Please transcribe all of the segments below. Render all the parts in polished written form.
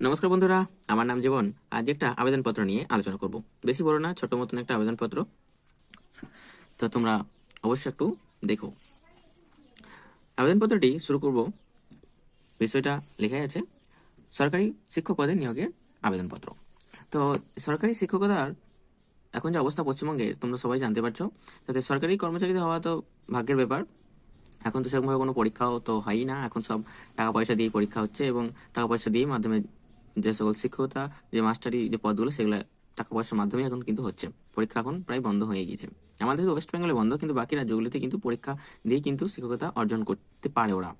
নমস্কার বন্ধুরা, আমার নাম জীবন। আজ একটা আবেদনপত্র নিয়ে আলোচনা করব। বেশি বড় না, ছোট মতন একটা আবেদনপত্র। তো তোমরা অবশ্যই একটু দেখো। আবেদনপত্রটি শুরু করব। বিষয়টা লেখাই আছে সরকারি শিক্ষক পদে নিয়োগের আবেদনপত্র। তো সরকারি শিক্ষকতার এখন যে অবস্থা পশ্চিমবঙ্গের তোমরা সবাই জানতে পারছো। তাতে সরকারি কর্মচারী হওয়া তো ভাগ্যের ব্যাপার। এখন তো সেরকমভাবে কোনো পরীক্ষাও তো হয়ই না, এখন সব টাকা পয়সা দিয়ে পরীক্ষা হচ্ছে এবং টাকা পয়সা দিয়ে মাধ্যমে যে সকল শিক্ষকতা যে মাস্টারি যে পদগুলো সেগুলো টাকা পয়সার মাধ্যমে এখন কিন্তু হচ্ছে। পরীক্ষা এখন প্রায় বন্ধ হয়ে গিয়েছে। আমাদের ওয়েস্ট বেঙ্গলে বন্ধ, কিন্তু বাকি রাজ্যগুলিতে কিন্তু পরীক্ষা দিয়ে কিন্তু শিক্ষকতা অর্জন করতে পারে ওরা।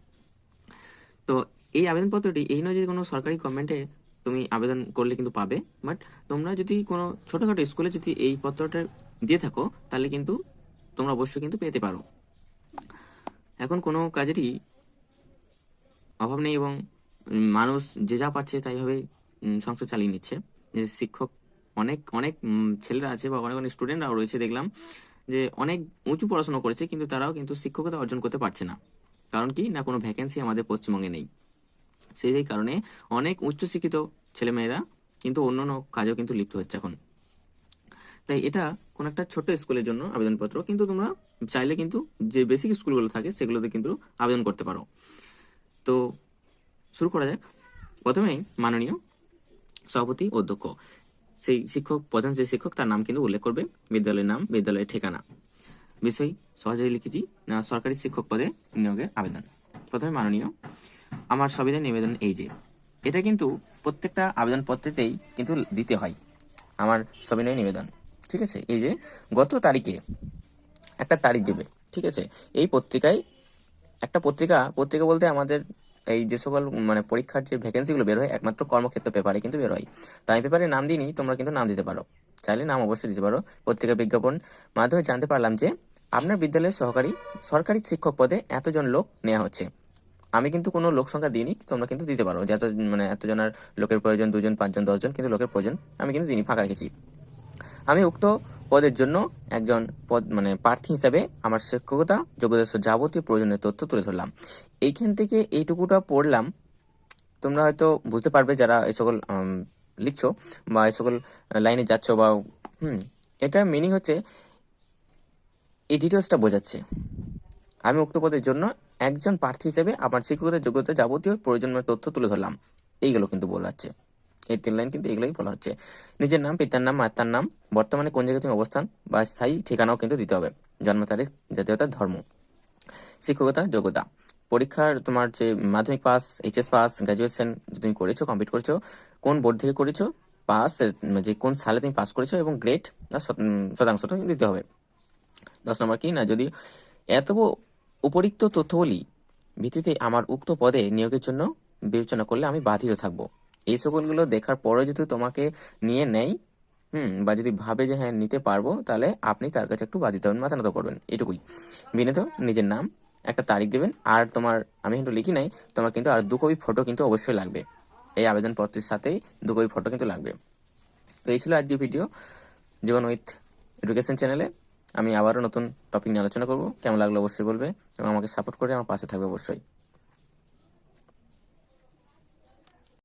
তো এই আবেদনপত্রটি এই নয় যে কোনো সরকারি গভর্নমেন্টে তুমি আবেদন করলে কিন্তু পাবে, বাট তোমরা যদি কোনো ছোটোখাটো স্কুলে যদি এই পত্রটা দিয়ে থাকো তাহলে কিন্তু তোমরা অবশ্যই কিন্তু পেতে পারো। এখন কোনো কাজেরই অভাব নেই এবং মানুষ যে যা পাচ্ছে তাইভাবে সংসার চালিয়ে নিচ্ছে। যে শিক্ষক অনেক অনেক ছেলেরা আছে বা অনেক অনেক স্টুডেন্টরাও রয়েছে, দেখলাম যে অনেক উঁচু পড়াশোনা করেছে কিন্তু তারাও কিন্তু শিক্ষকতা অর্জন করতে পারছে না। কারণ কি না, কোনো ভ্যাকেন্সি আমাদের পশ্চিমবঙ্গে নেই। সেই কারণে অনেক উচ্চশিক্ষিত ছেলেমেয়েরা কিন্তু অন্য অন্য কাজেও কিন্তু লিপ্ত হচ্ছে এখন। তাই এটা কোন একটা ছোট স্কুলের জন্য আবেদনপত্র, কিন্তু তোমরা চাইলে কিন্তু যে বেসিক স্কুলগুলো থাকে সেগুলোতে কিন্তু আবেদন করতে পারো। তো শুরু করা যাক। প্রথমেই মাননীয় সভাপতি অধ্যক্ষ, সেই শিক্ষক প্রধান যে শিক্ষক তার নাম কিন্তু উল্লেখ করবে, বিদ্যালয়ের নাম, বিদ্যালয়ের ঠিকানা। বিষয় সহজেই লিখেছি না, সরকারি শিক্ষক পদে নিয়োগের আবেদন। প্রথমে মাননীয়, আমার সবিনয় নিবেদন এই যে, এটা কিন্তু প্রত্যেকটা আবেদনপত্রেতেই কিন্তু দিতে হয় আমার সবিনয় নিবেদন। ঠিক আছে, এই যে গত তারিখে একটা তারিখ দেবে। ঠিক আছে, এই পত্রিকায় একটা পত্রিকা পত্রিকা বলতে আমাদের এই যে সকল মানে পরীক্ষার যে ভ্যাকেন্সিগুলো বের হয় একমাত্র কর্মক্ষেত্র পেপারে কিন্তু বের হয়। তাই আমি পেপারে নাম দিইনি, তোমরা কিন্তু নাম দিতে পারো, চাইলে নাম অবশ্যই দিতে পারো। পত্রিকা বিজ্ঞাপন মাধ্যমে জানতে পারলাম যে আপনার বিদ্যালয়ের সরকারি শিক্ষক পদে এতজন লোক নেওয়া হচ্ছে। আমি কিন্তু কোনো লোক সংখ্যা দিইনি, তোমরা কিন্তু দিতে পারো যে এতজনের লোকের প্রয়োজন, 2জন 5জন 10জন কিন্তু লোকের প্রয়োজন আমি কিন্তু দিইনি, ফাঁকা রেখেছি। আমি উক্ত পদের জন্য একজন প্রার্থী হিসাবে আমার শিক্ষকতা যোগ্যতা যাবতীয় প্রয়োজনীয় তথ্য তুলে ধরলাম। এইখান থেকে এইটুকুটা পড়লাম, তোমরা হয়তো বুঝতে পারবে যারা এই সকল লিখছো বা এই সকল লাইনে যাচ্ছ বা এটার মিনিং হচ্ছে এই ডিটেলসটা বোঝাচ্ছে আমি উক্ত পদের জন্য একজন প্রার্থী হিসেবে আমার শিক্ষকতার যোগ্যতা যাবতীয় প্রয়োজনীয় তথ্য তুলে ধরলাম। এইগুলো কিন্তু বলাচ্ছে, এই 3 লাইন কিন্তু এগুলোই বলা হচ্ছে। নিজের নাম, পিতার নাম, মাতার নাম, বর্তমানে কোন জায়গায় তুমি অবস্থান বা স্থায়ী ঠিকানাও কিন্তু দিতে হবে, জন্ম তারিখ, জাতীয়তা, ধর্ম। শিক্ষকতা যোগ্যতা, পরীক্ষার তোমার যে মাধ্যমিক পাস, এইচএস পাস, গ্রাজুয়েশন তুমি করেছো, কমপ্লিট করেছো, কোন বোর্ড থেকে করেছো, পাস যে কোন সালে তুমি পাস করেছো এবং গ্রেড শতাংশটা দিতে হবে। 10 নম্বর কি না, যদি এত উপরিক্ত তথ্যগুলি ভিত্তিতে আমার উক্ত পদে নিয়োগের জন্য বিবেচনা করলে আমি বাধিত থাকবো। এই সকলগুলো দেখার পরে যদি তোমাকে নিয়ে নেয় বা যদি ভাবে যে হ্যাঁ নিতে পারবো, তাহলে আপনি তার কাছে একটু বাধিত হবেন, মাথা নত করবেন, এটুকুই। বিনীত নিজের নাম, একটা তারিখ দেবেন, আর তোমার আমি কিন্তু লিখি নাই, তোমার কিন্তু আর 2 কপি ফটো কিন্তু অবশ্যই লাগবে। এই আবেদনপত্রের সাথেই 2 কপি ফটো কিন্তু লাগবে। তো এই ছিল আজকের ভিডিও জীবন উইথ এডুকেশন চ্যানেলে। আমি আবারও নতুন টপিক নিয়ে আলোচনা করবো। কেমন লাগলো অবশ্যই বলবে এবং আমাকে সাপোর্ট করে আমার পাশে থাকবে অবশ্যই।